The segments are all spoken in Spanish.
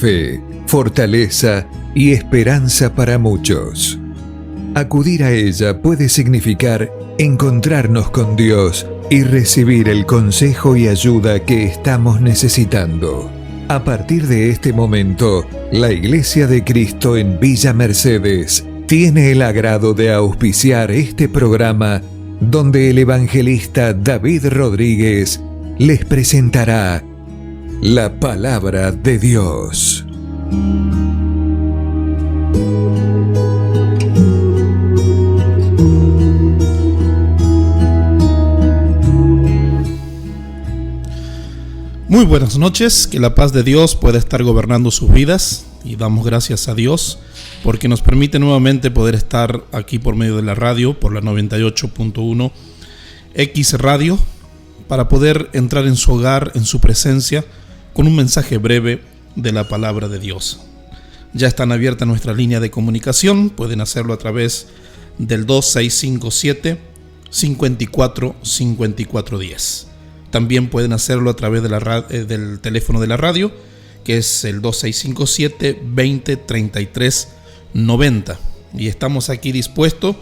fe, fortaleza y esperanza para muchos. Acudir a ella puede significar encontrarnos con Dios y recibir el consejo y ayuda que estamos necesitando. A partir de este momento, la Iglesia de Cristo en Villa Mercedes tiene el agrado de auspiciar este programa donde el evangelista David Rodríguez les presentará la palabra de Dios. Muy buenas noches, que la paz de Dios pueda estar gobernando sus vidas y damos gracias a Dios porque nos permite nuevamente poder estar aquí por medio de la radio, por la 98.1 X Radio, para poder entrar en su hogar, en su presencia, con un mensaje breve de la palabra de Dios. Ya están abiertas nuestra línea de comunicación, pueden hacerlo a través del 2657-545410. También pueden hacerlo a través de del teléfono de la radio, que es el 2657-203390. Y estamos aquí dispuestos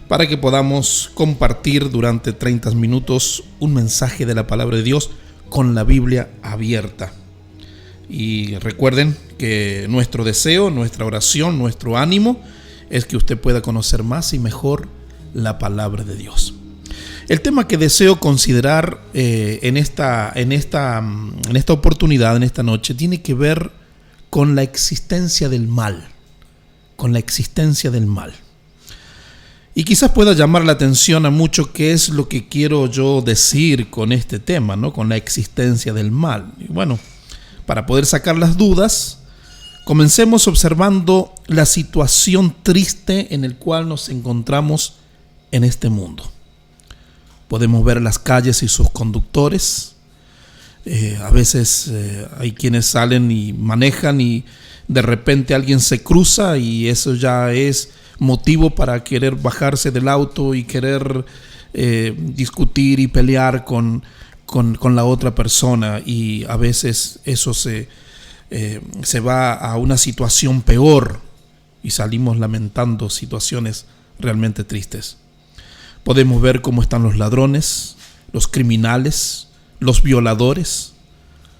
para que podamos compartir durante 30 minutos un mensaje de la palabra de Dios con la Biblia abierta. Y recuerden que nuestro deseo, nuestra oración, nuestro ánimo es que usted pueda conocer más y mejor la palabra de Dios. El tema que deseo considerar en esta oportunidad, en esta noche, tiene que ver con la existencia del mal. Con la existencia del mal. Y quizás pueda llamar la atención a muchos qué es lo que quiero yo decir con este tema, ¿no? Con la existencia del mal. Y bueno, para poder sacar las dudas, comencemos observando la situación triste en la cual nos encontramos en este mundo. Podemos ver las calles y sus conductores. A veces hay quienes salen y manejan y de repente alguien se cruza y eso ya es motivo para querer bajarse del auto y querer discutir y pelear con la otra persona, y a veces eso se va a una situación peor y salimos lamentando situaciones realmente tristes. Podemos ver cómo están los ladrones, los criminales, los violadores,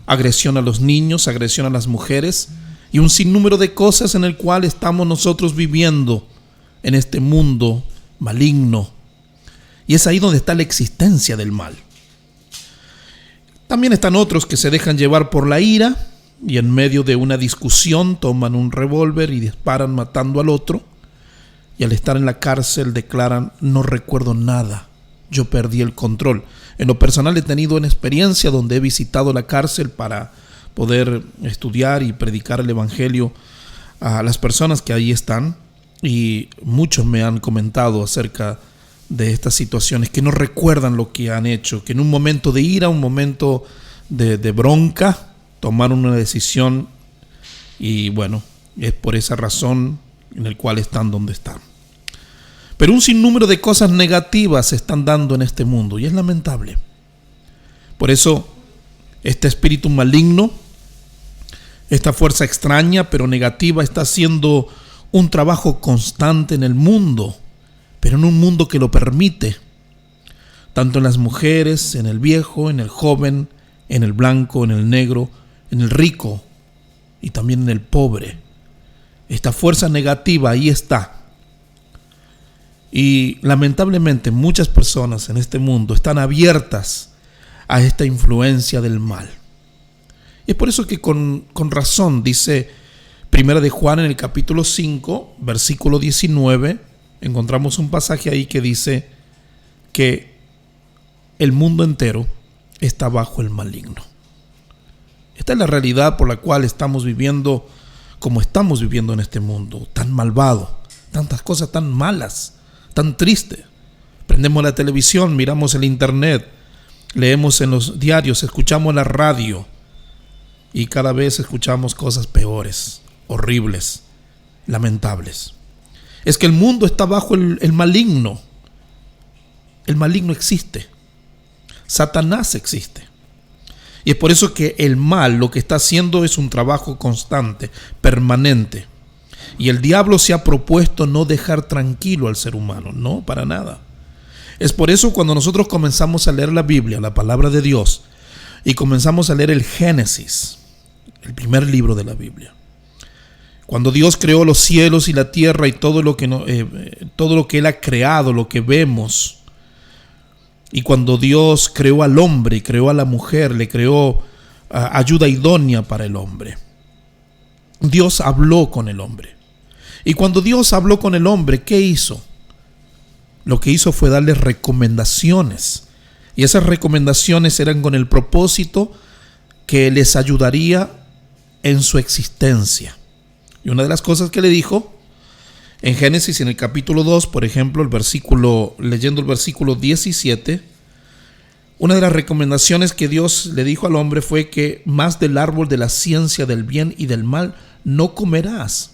agresión a los niños, agresión a las mujeres y un sinnúmero de cosas en el cual estamos nosotros viviendo en este mundo maligno. Y es ahí donde está la existencia del mal. También están otros que se dejan llevar por la ira y en medio de una discusión toman un revólver y disparan matando al otro. Y al estar en la cárcel declaran: no recuerdo nada, yo perdí el control. En lo personal he tenido una experiencia donde he visitado la cárcel para poder estudiar y predicar el evangelio a las personas que ahí están, y muchos me han comentado acerca de estas situaciones, que no recuerdan lo que han hecho, que en un momento de ira, un momento de bronca, tomaron una decisión y bueno, es por esa razón en el cual están donde están. Pero un sinnúmero de cosas negativas se están dando en este mundo y es lamentable. Por eso este espíritu maligno, esta fuerza extraña pero negativa, está haciendo un trabajo constante en el mundo, pero en un mundo que lo permite, tanto en las mujeres, en el viejo, en el joven, en el blanco, en el negro, en el rico y también en el pobre. Esta fuerza negativa ahí está. Y lamentablemente muchas personas en este mundo están abiertas a esta influencia del mal. Y es por eso que con razón dice Primera de Juan en el capítulo 5, versículo 19, encontramos un pasaje ahí que dice que el mundo entero está bajo el maligno. Esta es la realidad por la cual estamos viviendo como estamos viviendo en este mundo tan malvado, tantas cosas tan malas, tan tristes. Prendemos la televisión, miramos el internet, leemos en los diarios, escuchamos la radio y cada vez escuchamos cosas peores, horribles, lamentables. Es que el mundo está bajo el maligno. El maligno existe. Satanás existe. Y es por eso que el mal lo que está haciendo es un trabajo constante, permanente. Y el diablo se ha propuesto no dejar tranquilo al ser humano, no, para nada. Es por eso cuando nosotros comenzamos a leer la Biblia, la palabra de Dios, y comenzamos a leer el Génesis, el primer libro de la Biblia, cuando Dios creó los cielos y la tierra y todo lo que Él ha creado, lo que vemos, y cuando Dios creó al hombre y creó a la mujer, le creó ayuda idónea para el hombre, Dios habló con el hombre. Y cuando Dios habló con el hombre, ¿qué hizo? Lo que hizo fue darle recomendaciones. Y esas recomendaciones eran con el propósito que les ayudaría en su existencia. Y una de las cosas que le dijo, en Génesis, en el capítulo 2, por ejemplo, leyendo el versículo 17, una de las recomendaciones que Dios le dijo al hombre fue que más del árbol de la ciencia del bien y del mal no comerás,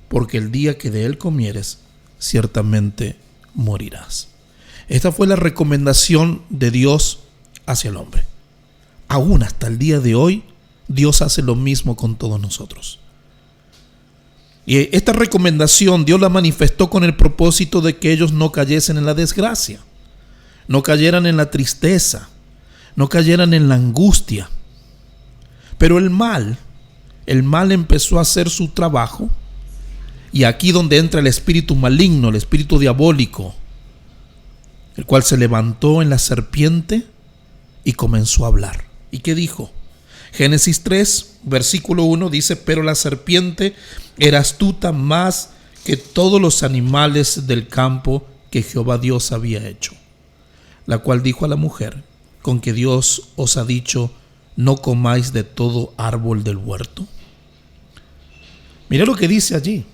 porque el día que de él comieres, ciertamente morirás. Esta fue la recomendación de Dios hacia el hombre. Aún hasta el día de hoy, Dios hace lo mismo con todos nosotros. Y esta recomendación Dios la manifestó con el propósito de que ellos no cayesen en la desgracia, no cayeran en la tristeza, no cayeran en la angustia. Pero el mal empezó a hacer su trabajo. Y aquí donde entra el espíritu maligno, el espíritu diabólico, el cual se levantó en la serpiente y comenzó a hablar. ¿Y qué dijo? Génesis 3, versículo 1 dice: pero la serpiente era astuta más que todos los animales del campo que Jehová Dios había hecho, la cual dijo a la mujer: con que Dios os ha dicho, no comáis de todo árbol del huerto. Mira lo que dice allí.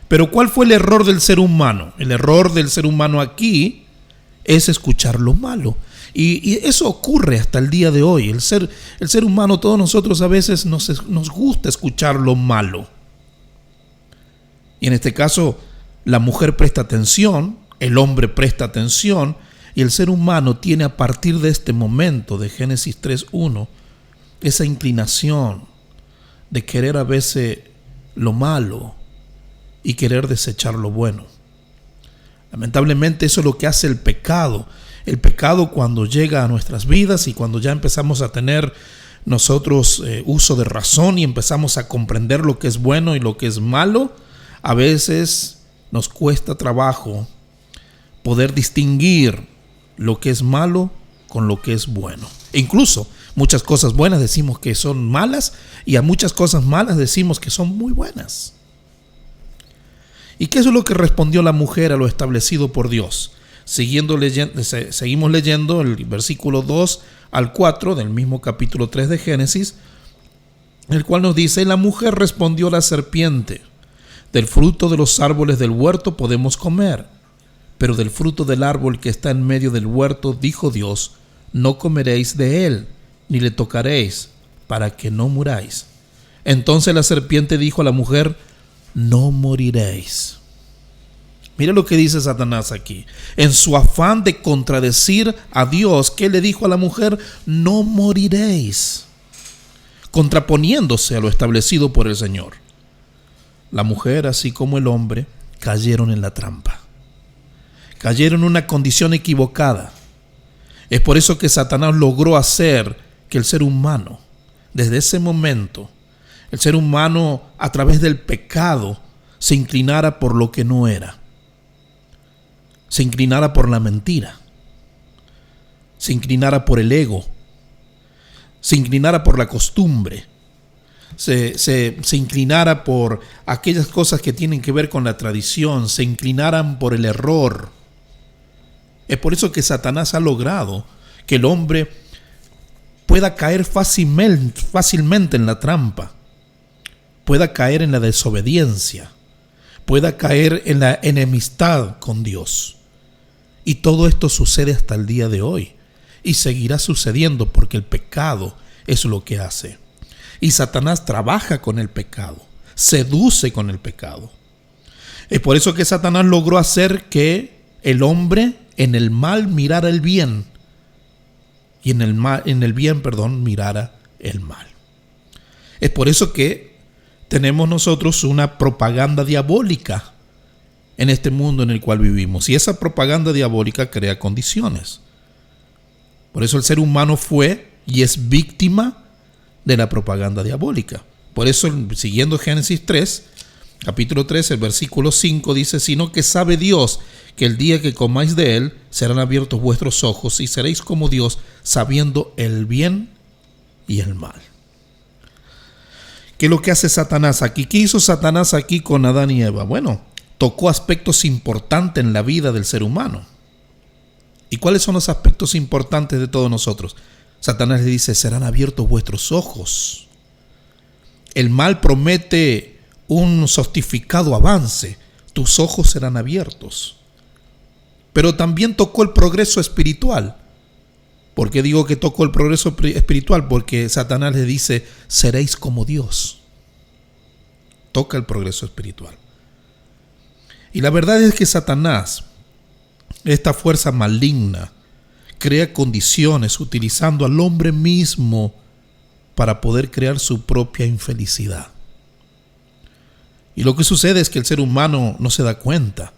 Pero ¿cuál fue el error del ser humano? El error del ser humano aquí es escuchar lo malo. Y eso ocurre hasta el día de hoy. El ser humano, todos nosotros a veces nos gusta escuchar lo malo. Y en este caso, la mujer presta atención, el hombre presta atención, y el ser humano tiene a partir de este momento de Génesis 3:1 esa inclinación de querer a veces lo malo y querer desechar lo bueno. Lamentablemente eso es lo que hace el pecado. El pecado, cuando llega a nuestras vidas y cuando ya empezamos a tener nosotros uso de razón y empezamos a comprender lo que es bueno y lo que es malo, a veces nos cuesta trabajo poder distinguir lo que es malo con lo que es bueno. E incluso muchas cosas buenas decimos que son malas y a muchas cosas malas decimos que son muy buenas. ¿Y qué es lo que respondió la mujer a lo establecido por Dios? Seguimos leyendo el versículo 2 al 4 del mismo capítulo 3 de Génesis, el cual nos dice: la mujer respondió a la serpiente: del fruto de los árboles del huerto podemos comer, pero del fruto del árbol que está en medio del huerto, dijo Dios, no comeréis de él, ni le tocaréis, para que no muráis. Entonces la serpiente dijo a la mujer: no moriréis. Mira lo que dice Satanás aquí. En su afán de contradecir a Dios, ¿qué le dijo a la mujer? No moriréis, contraponiéndose a lo establecido por el Señor. La mujer, así como el hombre, cayeron en la trampa. Cayeron en una condición equivocada. Es por eso que Satanás logró hacer que el ser humano, desde ese momento, el ser humano a través del pecado se inclinara por lo que no era. Se inclinara por la mentira. Se inclinara por el ego. Se inclinara por la costumbre. Se inclinara por aquellas cosas que tienen que ver con la tradición. Se inclinaran por el error. Es por eso que Satanás ha logrado que el hombre pueda caer fácilmente en la trampa, pueda caer en la desobediencia, pueda caer en la enemistad con Dios. Y todo esto sucede hasta el día de hoy y seguirá sucediendo porque el pecado es lo que hace. Y Satanás trabaja con el pecado, seduce con el pecado. Es por eso que Satanás logró hacer que el hombre en el mal mirara el bien y en el bien, mirara el mal. Es por eso que tenemos nosotros una propaganda diabólica en este mundo en el cual vivimos. Y esa propaganda diabólica crea condiciones. Por eso el ser humano fue y es víctima de la propaganda diabólica. Por eso, siguiendo Génesis 3, capítulo 3, el versículo 5 dice: sino que sabe Dios que el día que comáis de él serán abiertos vuestros ojos y seréis como Dios, sabiendo el bien y el mal. ¿Qué es lo que hace Satanás aquí? ¿Qué hizo Satanás aquí con Adán y Eva? Bueno, tocó aspectos importantes en la vida del ser humano. ¿Y cuáles son los aspectos importantes de todos nosotros? Satanás le dice: serán abiertos vuestros ojos. El mal promete un sofisticado avance. Tus ojos serán abiertos. Pero también tocó el progreso espiritual. ¿Por qué digo que tocó el progreso espiritual? Porque Satanás le dice: seréis como Dios. Toca el progreso espiritual. Y la verdad es que Satanás, esta fuerza maligna, crea condiciones utilizando al hombre mismo para poder crear su propia infelicidad. Y lo que sucede es que el ser humano no se da cuenta.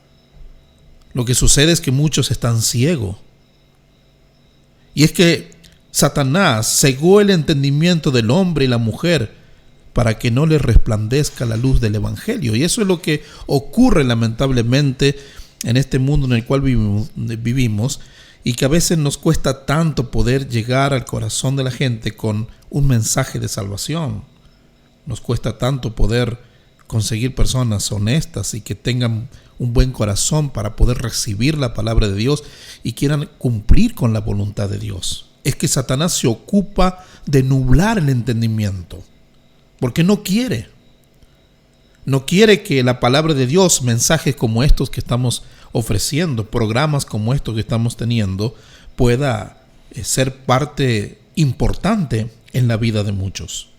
Lo que sucede es que muchos están ciegos. Y es que Satanás cegó el entendimiento del hombre y la mujer para que no les resplandezca la luz del Evangelio. Y eso es lo que ocurre lamentablemente en este mundo en el cual vivimos, y que a veces nos cuesta tanto poder llegar al corazón de la gente con un mensaje de salvación. Nos cuesta tanto poder conseguir personas honestas y que tengan un buen corazón para poder recibir la palabra de Dios y quieran cumplir con la voluntad de Dios. Es que Satanás se ocupa de nublar el entendimiento, porque no quiere que la palabra de Dios, mensajes como estos que estamos ofreciendo, programas como estos que estamos teniendo, pueda ser parte importante en la vida de muchos.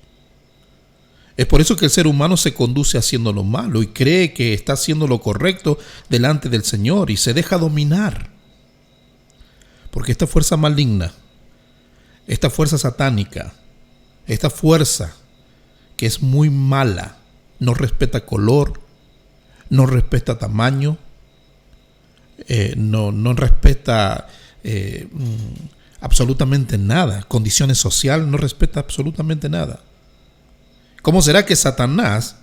Es por eso que el ser humano se conduce haciendo lo malo y cree que está haciendo lo correcto delante del Señor y se deja dominar. Porque esta fuerza maligna, esta fuerza satánica, esta fuerza que es muy mala, no respeta color, no respeta tamaño, no respeta absolutamente nada, condiciones sociales, no respeta absolutamente nada. ¿Cómo será que Satanás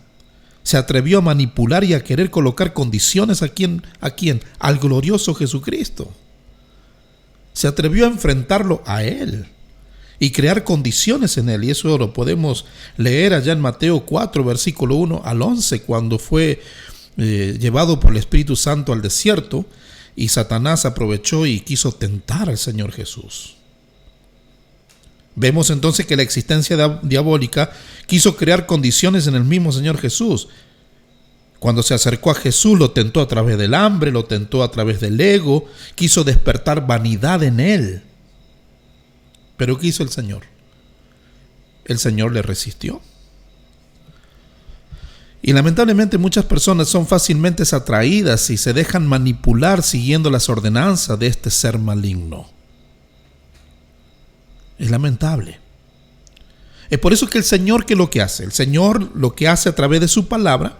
se atrevió a manipular y a querer colocar condiciones a quién? Al glorioso Jesucristo. Se atrevió a enfrentarlo a él y crear condiciones en él. Y eso lo podemos leer allá en Mateo 4, versículo 1 al 11, cuando fue llevado por el Espíritu Santo al desierto y Satanás aprovechó y quiso tentar al Señor Jesús. Vemos entonces que la existencia diabólica quiso crear condiciones en el mismo Señor Jesús. Cuando se acercó a Jesús, lo tentó a través del hambre, lo tentó a través del ego, quiso despertar vanidad en él. ¿Pero qué hizo el Señor? El Señor le resistió. Y lamentablemente muchas personas son fácilmente atraídas y se dejan manipular siguiendo las ordenanzas de este ser maligno. Es lamentable. Es por eso que el Señor, ¿qué es lo que hace? El Señor lo que hace a través de su palabra,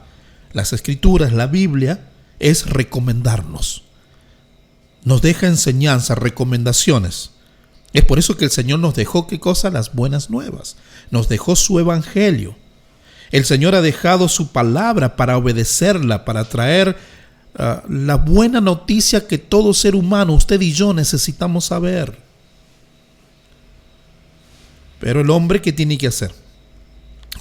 las Escrituras, la Biblia, es recomendarnos. Nos deja enseñanzas, recomendaciones. Es por eso que el Señor nos dejó, ¿qué cosa? Las buenas nuevas. Nos dejó su evangelio. El Señor ha dejado su palabra para obedecerla, para traer la buena noticia que todo ser humano, usted y yo, necesitamos saber. Pero el hombre, ¿qué tiene que hacer?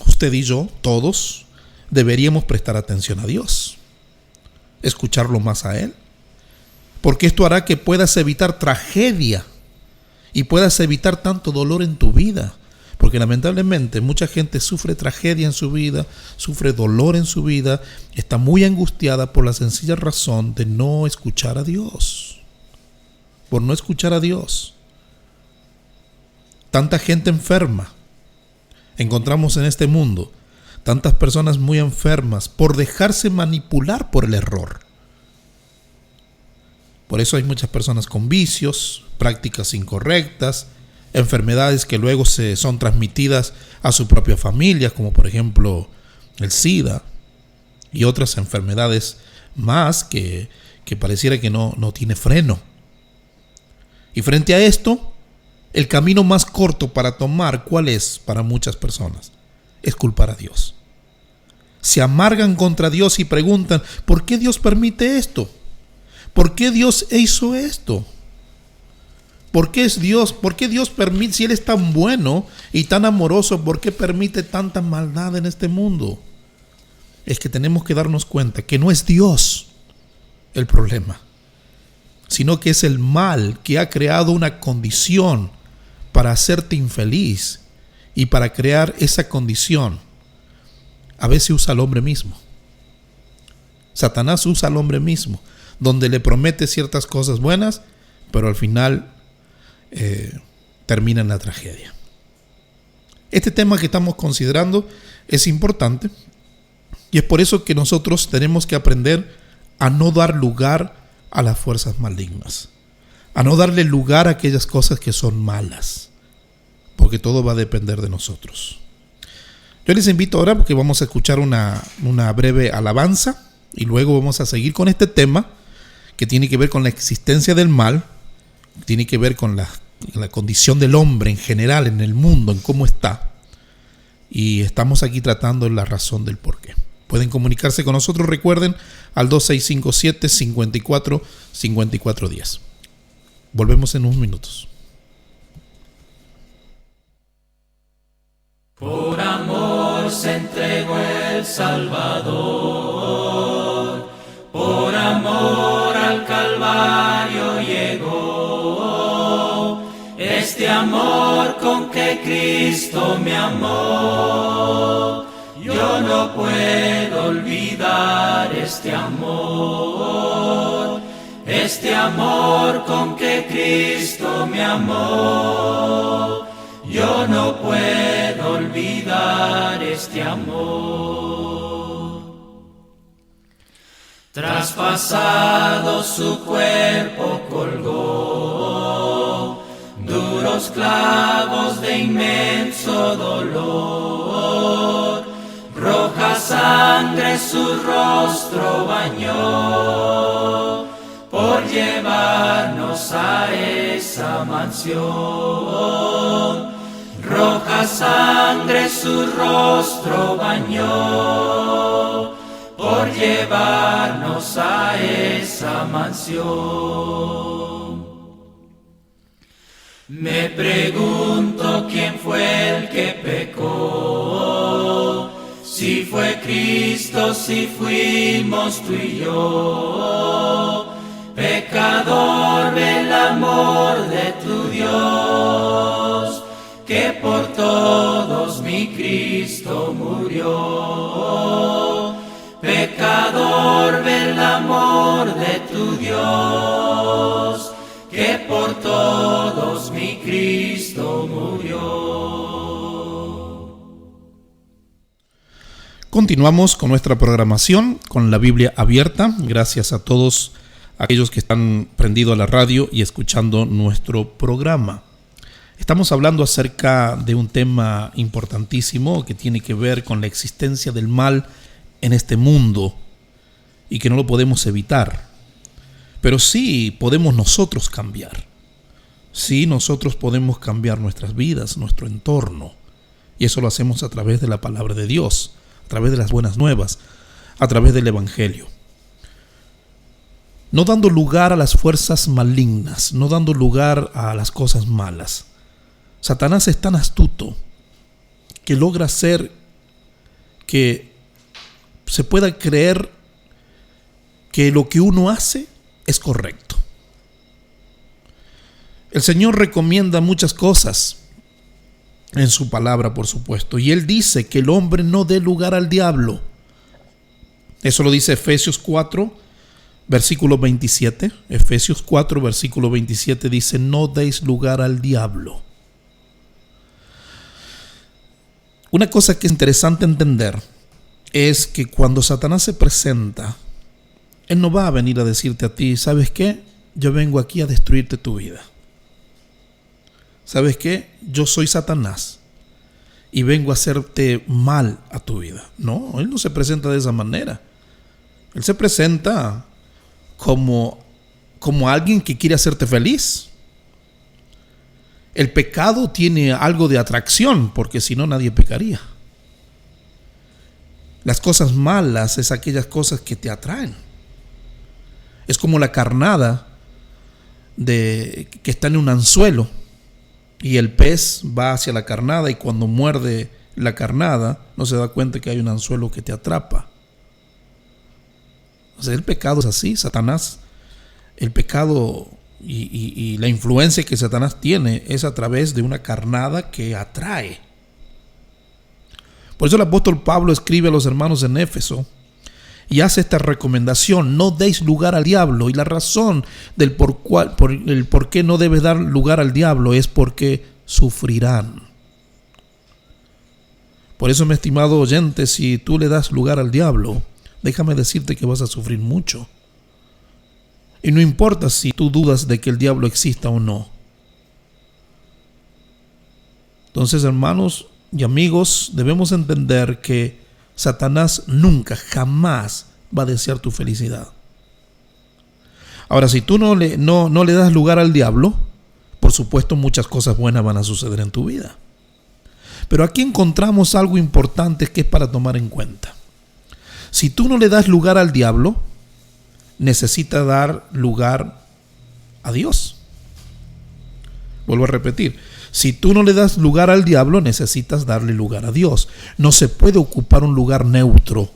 Usted y yo, todos, deberíamos prestar atención a Dios, escucharlo más a Él, porque esto hará que puedas evitar tragedia y puedas evitar tanto dolor en tu vida, porque lamentablemente mucha gente sufre tragedia en su vida, sufre dolor en su vida, está muy angustiada por la sencilla razón de no escuchar a Dios, por no escuchar a Dios. Tanta gente enferma encontramos en este mundo, tantas personas muy enfermas por dejarse manipular por el error. Por eso hay muchas personas con vicios, prácticas incorrectas, enfermedades que luego son transmitidas a su propia familia, como por ejemplo el SIDA y otras enfermedades más que pareciera que no tiene freno. Y frente a esto, el camino más corto para tomar, ¿cuál es para muchas personas? Es culpar a Dios. Se amargan contra Dios y preguntan, ¿por qué Dios permite esto? ¿Por qué Dios hizo esto? ¿Por qué Dios permite, si Él es tan bueno y tan amoroso, por qué permite tanta maldad en este mundo? Es que tenemos que darnos cuenta que no es Dios el problema, sino que es el mal que ha creado una condición para hacerte infeliz, y para crear esa condición a veces usa al hombre mismo. Satanás usa al hombre mismo, donde le promete ciertas cosas buenas, pero al final termina en la tragedia. Este tema que estamos considerando es importante, y es por eso que nosotros tenemos que aprender a no dar lugar a las fuerzas malignas, a no darle lugar a aquellas cosas que son malas, porque todo va a depender de nosotros. Yo les invito ahora porque vamos a escuchar una breve alabanza y luego vamos a seguir con este tema que tiene que ver con la existencia del mal, tiene que ver con la condición del hombre en general en el mundo, en cómo está. Y estamos aquí tratando la razón del porqué. Pueden comunicarse con nosotros, recuerden, al 2657-545410. Volvemos en unos minutos. Por amor se entregó el Salvador, por amor al Calvario llegó, este amor con que Cristo me amó, yo no puedo olvidar este amor con que Cristo me amó. Yo no puedo olvidar este amor. Traspasado su cuerpo colgó, duros clavos de inmenso dolor, roja sangre su rostro bañó, por llevarnos a esa mansión. Roja sangre su rostro bañó, por llevarnos a esa mansión. Me pregunto quién fue el que pecó, si fue Cristo, si fuimos tú y yo. Pecador, ve el amor de tu Dios, que por todos mi Cristo murió. Pecador, ve el amor de tu Dios, que por todos mi Cristo murió. Continuamos con nuestra programación con la Biblia abierta. Gracias a todos aquellos que están prendidos a la radio y escuchando nuestro programa. Estamos hablando acerca de un tema importantísimo que tiene que ver con la existencia del mal en este mundo y que no lo podemos evitar. Pero sí podemos nosotros cambiar. Sí, nosotros podemos cambiar nuestras vidas, nuestro entorno. Y eso lo hacemos a través de la palabra de Dios, a través de las buenas nuevas, a través del Evangelio. No dando lugar a las fuerzas malignas, no dando lugar a las cosas malas. Satanás es tan astuto que logra hacer que se pueda creer que lo que uno hace es correcto. El Señor recomienda muchas cosas en su palabra, por supuesto, y Él dice que el hombre no dé lugar al diablo. Eso lo dice Efesios 4, versículo 27. Efesios 4, versículo 27 dice: no deis lugar al diablo. Una cosa que es interesante entender es que cuando Satanás se presenta, él no va a venir a decirte a ti: ¿sabes qué? Yo vengo aquí a destruirte tu vida. ¿sabes qué? Yo soy Satanás y vengo a hacerte mal a tu vida. No, él no se presenta de esa manera. Él se presenta como alguien que quiere hacerte feliz. El pecado tiene algo de atracción, porque si no nadie pecaría. Las cosas malas es aquellas cosas que te atraen. Es como la carnada que está en un anzuelo y el pez va hacia la carnada, y cuando muerde la carnada no se da cuenta que hay un anzuelo que te atrapa. O sea, el pecado es así. Satanás, el pecado y la influencia que Satanás tiene es a través de una carnada que atrae. Por eso el apóstol Pablo escribe a los hermanos en Éfeso y hace esta recomendación: no deis lugar al diablo. Y la razón del por qué no debes dar lugar al diablo es porque sufrirán. Por eso, mi estimado oyente, si tú le das lugar al diablo, déjame decirte que vas a sufrir mucho. Y no importa si tú dudas de que el diablo exista o no. Entonces, hermanos y amigos, debemos entender que Satanás nunca, jamás va a desear tu felicidad. Ahora, si tú no le das lugar al diablo, por supuesto muchas cosas buenas van a suceder en tu vida. Pero aquí encontramos algo importante que es para tomar en cuenta. Si tú no le das lugar al diablo, necesitas dar lugar a Dios. Vuelvo a repetir. Si tú no le das lugar al diablo, necesitas darle lugar a Dios. No se puede ocupar un lugar neutro,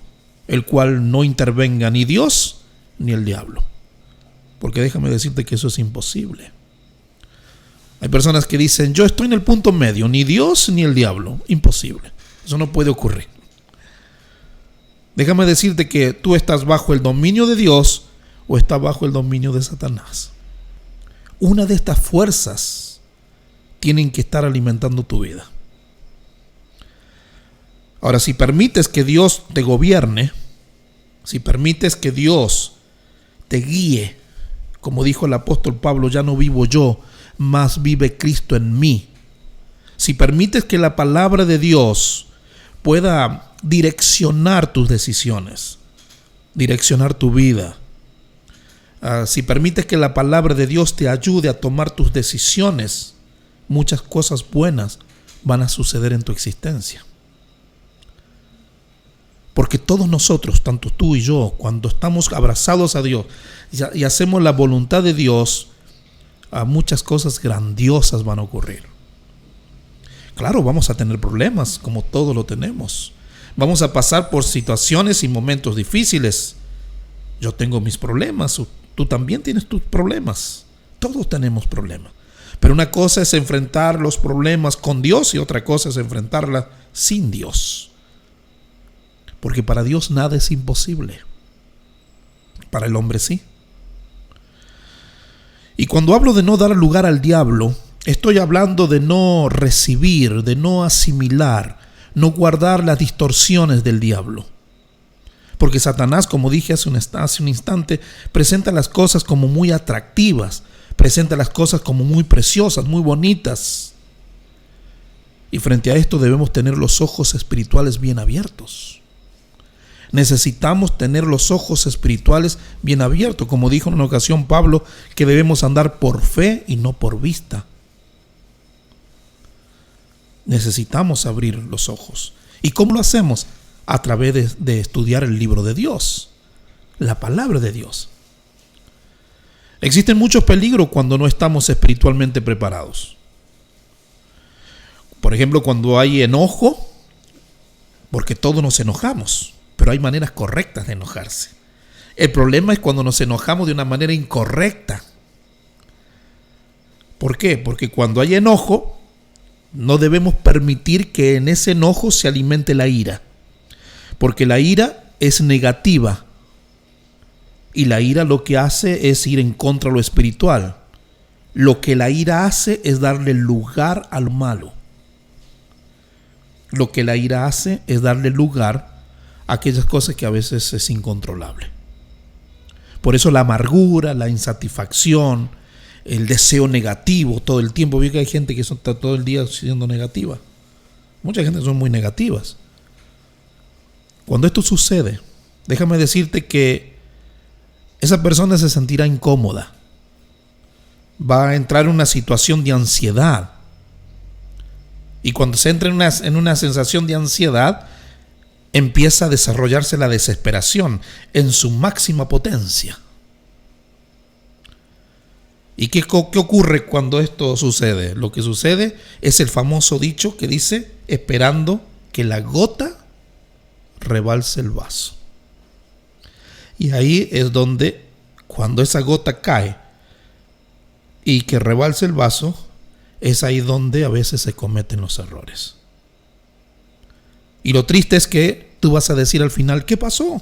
el cual no intervenga ni Dios ni el diablo. Porque déjame decirte que eso es imposible. Hay personas que dicen: yo estoy en el punto medio, ni Dios ni el diablo. Imposible. Eso no puede ocurrir. Déjame decirte que tú estás bajo el dominio de Dios o estás bajo el dominio de Satanás. Una de estas fuerzas tienen que estar alimentando tu vida. Ahora, si permites que Dios te gobierne, si permites que Dios te guíe, como dijo el apóstol Pablo: ya no vivo yo, mas vive Cristo en mí. Si permites que la palabra de Dios pueda direccionar tus decisiones, direccionar tu vida, si permites que la palabra de Dios te ayude a tomar tus decisiones, muchas cosas buenas van a suceder en tu existencia. Porque todos nosotros, tanto tú y yo, cuando estamos abrazados a Dios y hacemos la voluntad de Dios, muchas cosas grandiosas van a ocurrir. Claro, vamos a tener problemas, como todos lo tenemos. Vamos a pasar por situaciones y momentos difíciles. Yo tengo mis problemas, tú también tienes tus problemas. Todos tenemos problemas. Pero una cosa es enfrentar los problemas con Dios y otra cosa es enfrentarla sin Dios. Porque para Dios nada es imposible. Para el hombre sí. Y cuando hablo de no dar lugar al diablo, estoy hablando de no recibir, de no asimilar, no guardar las distorsiones del diablo. Porque Satanás, como dije hace un instante, presenta las cosas como muy atractivas, presenta las cosas como muy preciosas, muy bonitas. Y frente a esto debemos tener los ojos espirituales bien abiertos. Necesitamos tener los ojos espirituales bien abiertos, como dijo en una ocasión Pablo, que debemos andar por fe y no por vista. Necesitamos abrir los ojos. ¿Y cómo lo hacemos? A través de estudiar el libro de Dios, la palabra de Dios. Existen muchos peligros cuando no estamos espiritualmente preparados. Por ejemplo, cuando hay enojo, porque todos nos enojamos, pero hay maneras correctas de enojarse. El problema es cuando nos enojamos de una manera incorrecta. ¿Por qué? Porque cuando hay enojo, no debemos permitir que en ese enojo se alimente la ira. Porque la ira es negativa. Y la ira lo que hace es ir en contra de lo espiritual. Lo que la ira hace es darle lugar al malo. Lo que la ira hace es darle lugar a aquellas cosas que a veces es incontrolable. Por eso la amargura, la insatisfacción, el deseo negativo todo el tiempo. Vi que hay gente que está todo el día siendo negativa. Mucha gente son muy negativas. Cuando esto sucede, déjame decirte que esa persona se sentirá incómoda. Va a entrar en una situación de ansiedad. Y cuando se entra en una sensación de ansiedad, empieza a desarrollarse la desesperación en su máxima potencia. ¿Y qué ocurre cuando esto sucede? Lo que sucede es el famoso dicho que dice: esperando que la gota rebalse el vaso. Y ahí es donde, cuando esa gota cae y que rebalse el vaso, es ahí donde a veces se cometen los errores. Y lo triste es que tú vas a decir al final: ¿qué pasó?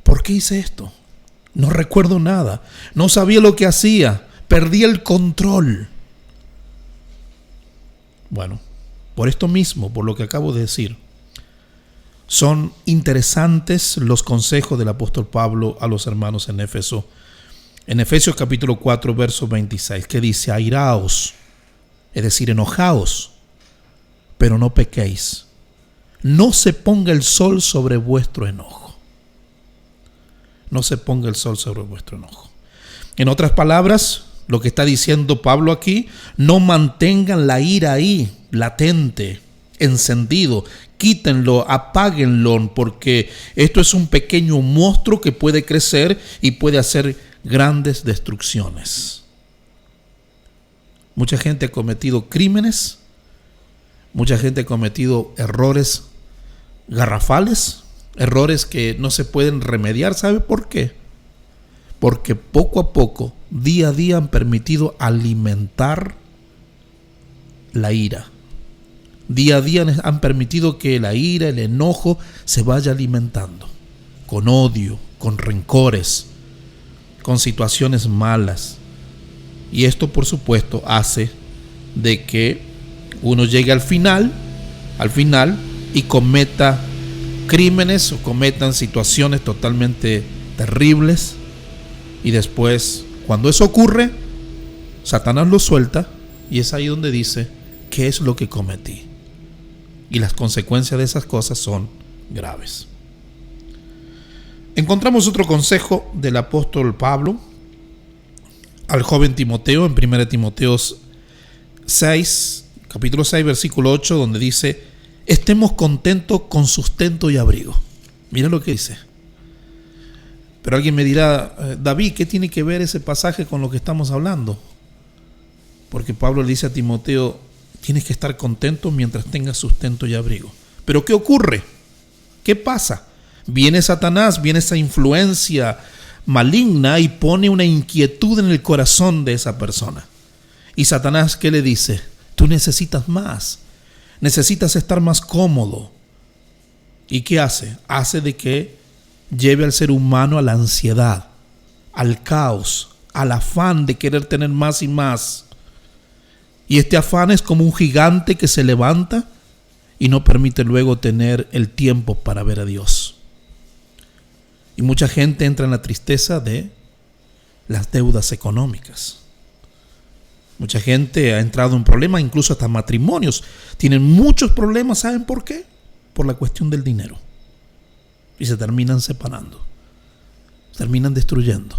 ¿Por qué hice esto? No recuerdo nada, no sabía lo que hacía, perdí el control. Bueno, por esto mismo, por lo que acabo de decir, son interesantes los consejos del apóstol Pablo a los hermanos en Éfeso. En Efesios capítulo 4, verso 26, que dice: airaos, es decir, enojaos, pero no pequéis. No se ponga el sol sobre vuestro enojo. No se ponga el sol sobre vuestro enojo. En otras palabras, lo que está diciendo Pablo aquí: no mantengan la ira ahí, latente, encendido. Quítenlo, apáguenlo, porque esto es un pequeño monstruo que puede crecer y puede hacer grandes destrucciones. Mucha gente ha cometido crímenes, mucha gente ha cometido errores garrafales, errores que no se pueden remediar. ¿Sabe por qué? Porque poco a poco, día a día, han permitido alimentar la ira. Día a día han permitido que la ira, el enojo, se vaya alimentando con odio, con rencores, con situaciones malas. Y esto, por supuesto, hace de que uno llegue al final y cometa crímenes o cometan situaciones totalmente terribles. Y después, cuando eso ocurre, Satanás lo suelta, y es ahí donde dice: ¿qué es lo que cometí? Y las consecuencias de esas cosas son graves. Encontramos otro consejo del apóstol Pablo al joven Timoteo en 1 Timoteo 6, capítulo 6, versículo 8, donde dice: estemos contentos con sustento y abrigo. Mira lo que dice. Pero alguien me dirá: David, ¿qué tiene que ver ese pasaje con lo que estamos hablando? Porque Pablo le dice a Timoteo: tienes que estar contento mientras tengas sustento y abrigo. Pero ¿qué ocurre? ¿Qué pasa? Viene Satanás, viene esa influencia maligna y pone una inquietud en el corazón de esa persona. Y Satanás, ¿qué le dice? Tú necesitas más, necesitas estar más cómodo. ¿Y qué hace? Hace de que lleve al ser humano a la ansiedad, al caos, al afán de querer tener más y más. Y este afán es como un gigante que se levanta y no permite luego tener el tiempo para ver a Dios. Y mucha gente entra en la tristeza de las deudas económicas. Mucha gente ha entrado en problemas, incluso hasta matrimonios. Tienen muchos problemas, ¿saben por qué? Por la cuestión del dinero. Y se terminan separando, se terminan destruyendo,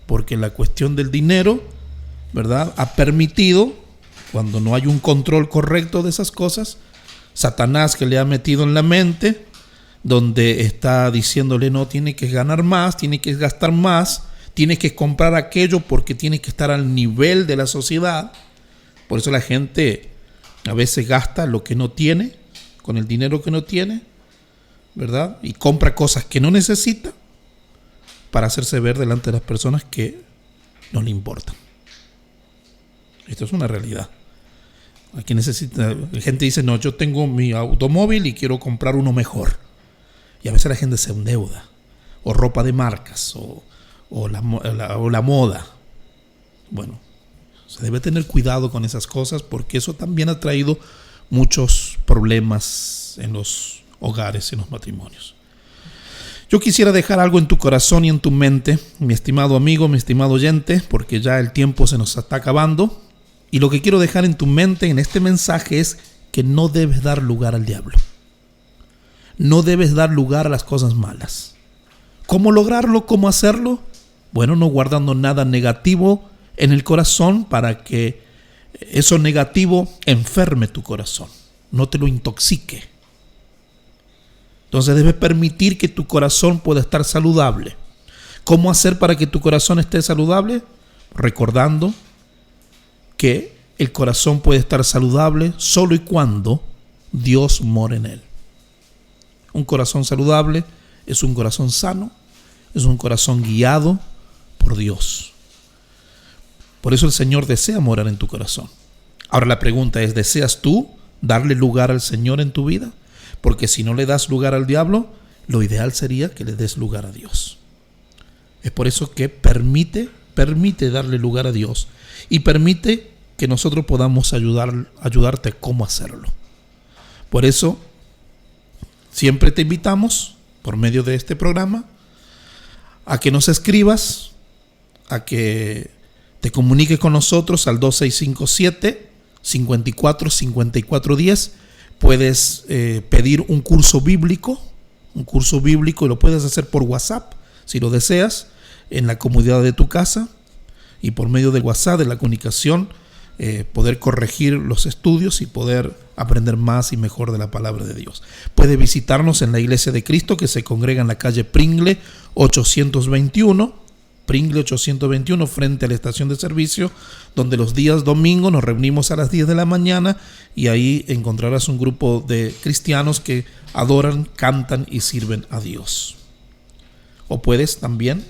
porque la cuestión del dinero, ¿verdad?, ha permitido, cuando no hay un control correcto de esas cosas, Satanás, que le ha metido en la mente, donde está diciéndole: no, tiene que ganar más, tiene que gastar más, tiene que comprar aquello porque tiene que estar al nivel de la sociedad. Por eso la gente a veces gasta lo que no tiene, con el dinero que no tiene, ¿verdad? Y compra cosas que no necesita para hacerse ver delante de las personas que no le importan. Esto es una realidad. Aquí necesita, la gente dice: no, yo tengo mi automóvil y quiero comprar uno mejor. Y a veces la gente se endeuda, o ropa de marcas, o la moda. Bueno, se debe tener cuidado con esas cosas, porque eso también ha traído muchos problemas en los hogares, en los matrimonios. Yo quisiera dejar algo en tu corazón y en tu mente, mi estimado amigo, mi estimado oyente, porque ya el tiempo se nos está acabando. Y lo que quiero dejar en tu mente en este mensaje es que no debes dar lugar al diablo. No debes dar lugar a las cosas malas. ¿Cómo lograrlo? ¿Cómo hacerlo? Bueno, no guardando nada negativo en el corazón para que eso negativo enferme tu corazón, no te lo intoxique. Entonces debes permitir que tu corazón pueda estar saludable. ¿Cómo hacer para que tu corazón esté saludable? Recordando que el corazón puede estar saludable solo y cuando Dios mora en él. Un corazón saludable es un corazón sano, es un corazón guiado por Dios. Por eso el Señor desea morar en tu corazón. Ahora la pregunta es, ¿deseas tú darle lugar al Señor en tu vida? Porque si no le das lugar al diablo, lo ideal sería que le des lugar a Dios. Es por eso que permite darle lugar a Dios y permite que nosotros podamos ayudarte cómo hacerlo. Por eso, siempre te invitamos, por medio de este programa, a que nos escribas, a que te comuniques con nosotros al 2657-545410. Puedes pedir un curso bíblico y lo puedes hacer por WhatsApp, si lo deseas, en la comodidad de tu casa, y por medio de WhatsApp, de la comunicación, poder corregir los estudios y poder aprender más y mejor de la palabra de Dios. Puedes visitarnos en la Iglesia de Cristo, que se congrega en la calle Pringle 821, frente a la estación de servicio, donde los días domingos nos reunimos a las 10 de la mañana y ahí encontrarás un grupo de cristianos que adoran, cantan y sirven a Dios. O puedes también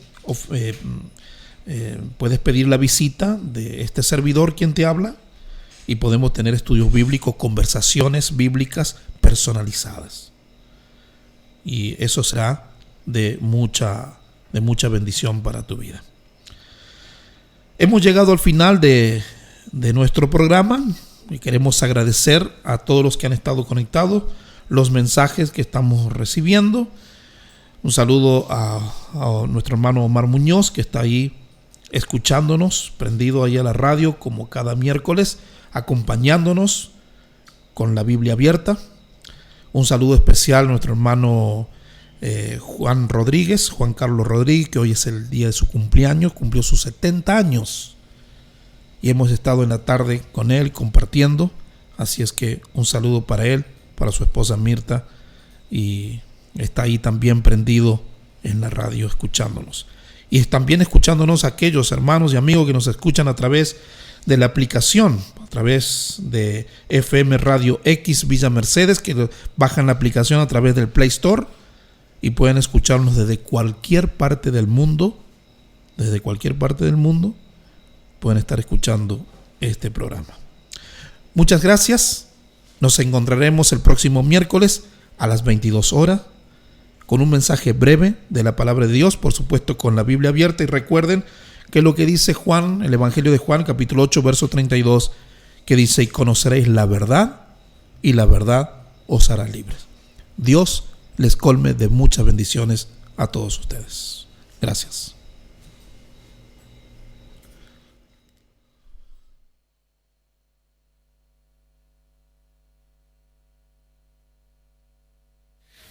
puedes pedir la visita de este servidor quien te habla y podemos tener estudios bíblicos, conversaciones bíblicas personalizadas. Y eso será de mucha bendición para tu vida. Hemos llegado al final de nuestro programa y queremos agradecer a todos los que han estado conectados, los mensajes que estamos recibiendo. Un saludo a nuestro hermano Omar Muñoz, que está ahí escuchándonos, prendido ahí a la radio como cada miércoles, acompañándonos con la Biblia abierta. Un saludo especial a nuestro hermano Juan Carlos Rodríguez, que hoy es el día de su cumpleaños, cumplió sus 70 años y hemos estado en la tarde con él compartiendo, así es que un saludo para él, para su esposa Mirta, y está ahí también prendido en la radio escuchándonos. Y también escuchándonos aquellos hermanos y amigos que nos escuchan a través de la aplicación, a través de FM Radio X Villa Mercedes, que bajan la aplicación a través del Play Store y pueden escucharnos desde cualquier parte del mundo. Desde cualquier parte del mundo pueden estar escuchando este programa. Muchas gracias. Nos encontraremos el próximo miércoles a las 22 horas con un mensaje breve de la palabra de Dios, por supuesto con la Biblia abierta. Y recuerden que lo que dice Juan, el Evangelio de Juan, capítulo 8, verso 32, que dice: y conoceréis la verdad, y la verdad os hará libres. Dios les colme de muchas bendiciones a todos ustedes. Gracias.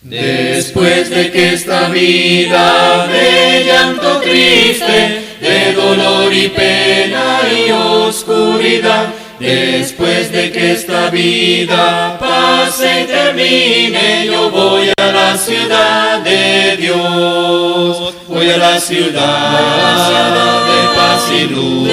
Después de que esta vida de llanto triste, de dolor y pena y oscuridad, después de que esta vida pase y termine, yo voy a la ciudad de Dios, voy a la ciudad de paz y luz,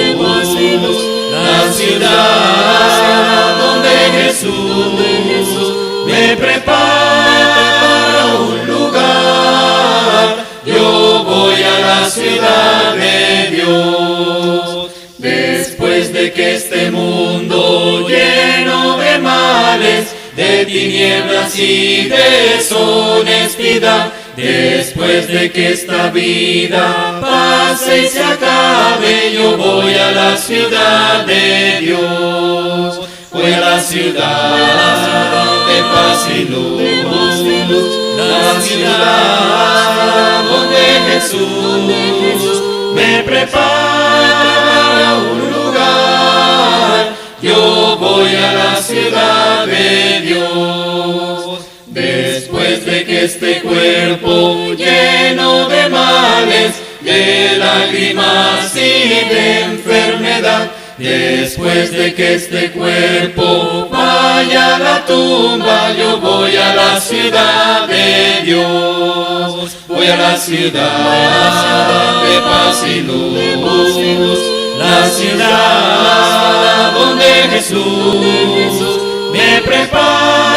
la ciudad donde Jesús me prepara un lugar. Yo voy a la ciudad de Dios. Después de que este mundo lleno de males, de tinieblas y deshonestidad, después de que esta vida pase y se acabe, yo voy a la ciudad de Dios. Voy a la ciudad de paz y luz, la ciudad donde Jesús me prepara un lugar. Yo voy a la ciudad de Dios. Después de que este cuerpo lleno de males, de lágrimas y de enfermedad, después de que este cuerpo vaya a la tumba, yo voy a la ciudad de Dios. Voy a la ciudad de paz y luz, la ciudad donde Jesús me prepara